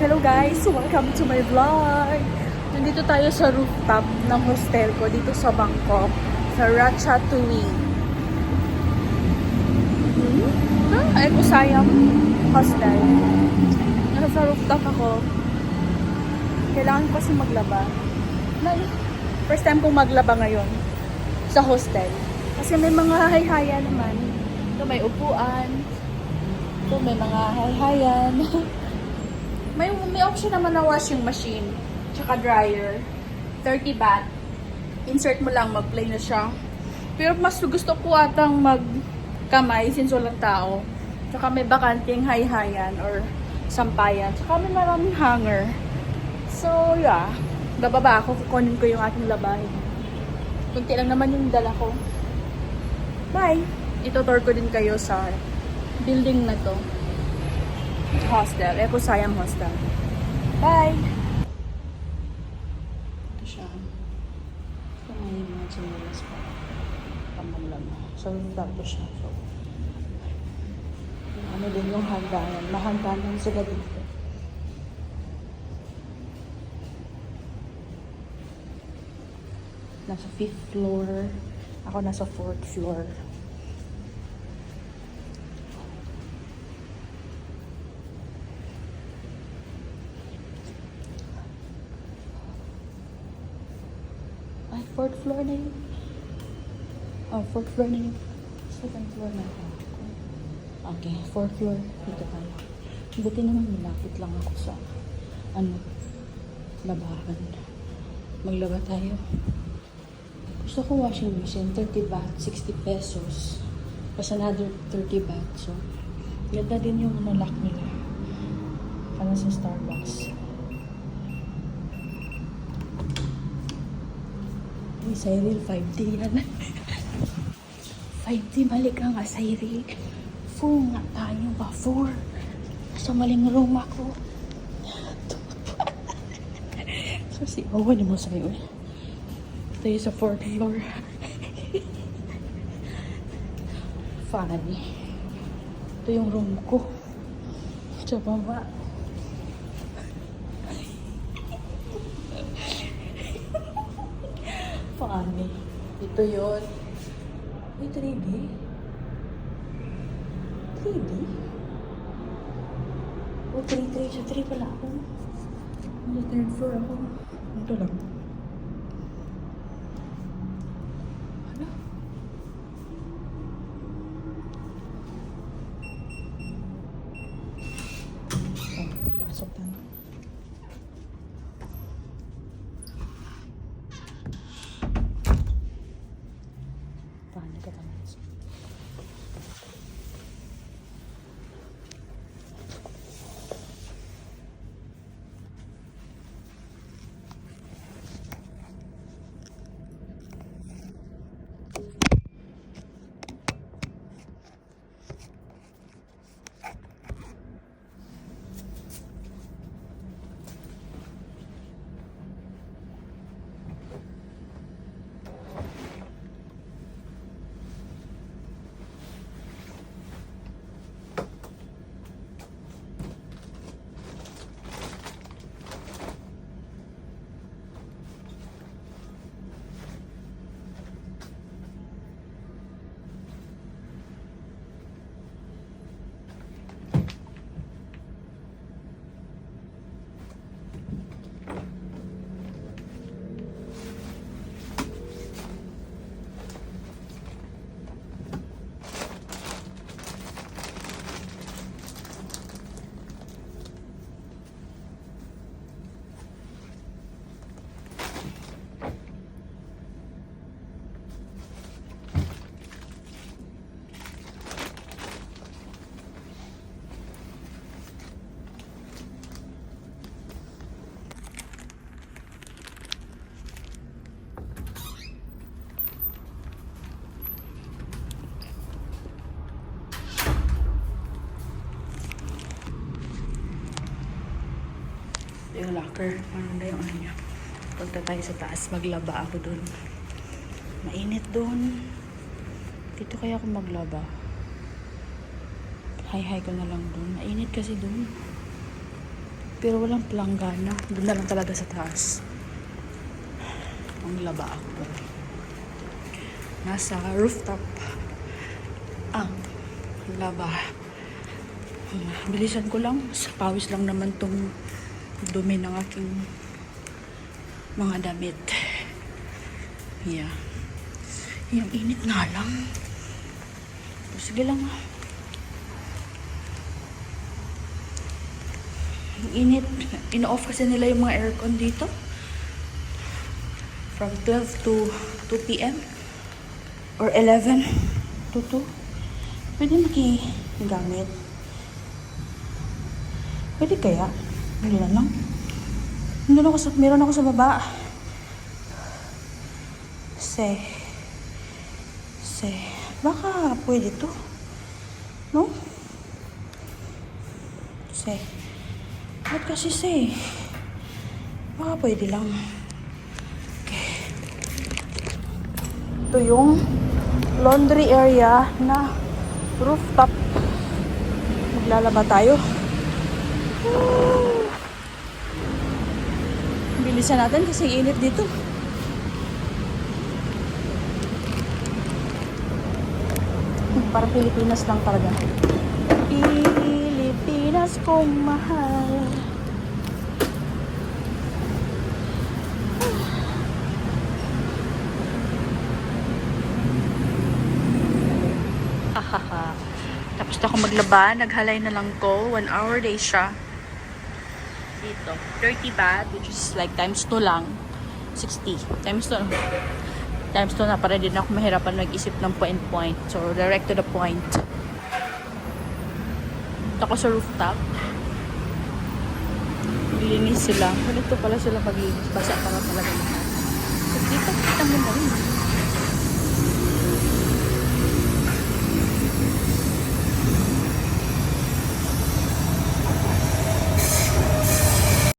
Hello guys! Welcome to my vlog! Nandito tayo sa rooftop ng hostel ko dito sa Bangkok, sa Ratchathani. Ay ko sayang hostel. Nasa rooftop ako. Kailangan ko kasi maglaba. First time kong maglaba ngayon sa hostel. Kasi may mga hayhaya naman. Ito may upuan. Ito may mga hayhayan. May option naman na washing machine, tsaka dryer, 30 baht. Insert mo lang, mag-play na siya. Pero mas gusto ko atang magkamay since walang tao. Tsaka may bakanting hayhayan or sampayan. Tsaka may maraming hanger. So, yeah. Bababa ako, kukunin ko yung ating labahin. Kunti lang naman yung dala ko. Bye! Itutour ko din kayo sa building na to. Hostel. Eco Siam Hostel. Bye! Ito siya. Ito may mga chinelas pa. Pamanglam. So, dito siya. So, ano din yung hagdanan. Mahagdanan sila dito. Nasa 5th floor. Ako nasa 4th floor. Ay, 4th floor na yun. Oh, 4th floor na yun. 2nd floor na ako. Okay, 4th floor. Dito tayo. Buti naman malapit lang ako sa labahan. Maglaba tayo. Gusto ko washing machine. 30 baht, 60 pesos. Plus another 30 baht. So, ganda din yung lock nila. Parang sa Starbucks. Ay, Cyril, 5D yan. 5D, mali ka nga, Cyril. 4 nga tayo ba? 4. Sa maling room ako. So, si Owen mo sa'yo eh. Ito yung sa 4th floor. Funny. Ito yung room ko. Sa baba. Funny. Ito yun. May 3D? 3D? O, 3 siya. 3 pala ako. Sa 3rd floor ako. Ito lang. Ano? Oh, pasok tayo. Paano ka naman? Yung locker. Ano na yung ano niya. Punta tayo sa taas. Maglaba ako dun. Mainit dun. Dito kaya ako maglaba. Hi-hi ko na lang dun. Mainit kasi dun. Pero walang planggana. Doon na lang talaga sa taas. Ang laba ako. Nasa rooftop. Ang laba. Bilisan ko lang. Sa pawis lang naman tong dumi ng aking mga damit. Yeah. Yung init nga lang. Sige lang. Yung init. Ino-off kasi nila yung mga aircon dito. From 12 to 2 p.m. Or 11 to 2. Pwede makigamit. Pwede kaya? Wala lang. Meron ako sa baba. Baka pwede to. No? Ba't kasi baka pwede lang. Okay. Ito yung laundry area na rooftop. Maglalaba tayo. Bilisan natin kasi init dito. Para Pilipinas lang talaga. Pilipinas kong mahal. Tapos na ako maglaba. Naghalay na lang ko. 1 hour day siya. Dito. 30 baht, which is like times 2 lang. 60. Times 2 na para din ako mahirapan mag-isip ng point. So, direct to the point. Ito ako sa rooftop. Maglinis sila. Ganito pala sila maglinis. Basa para talaga. So, dito, kita mo na rin.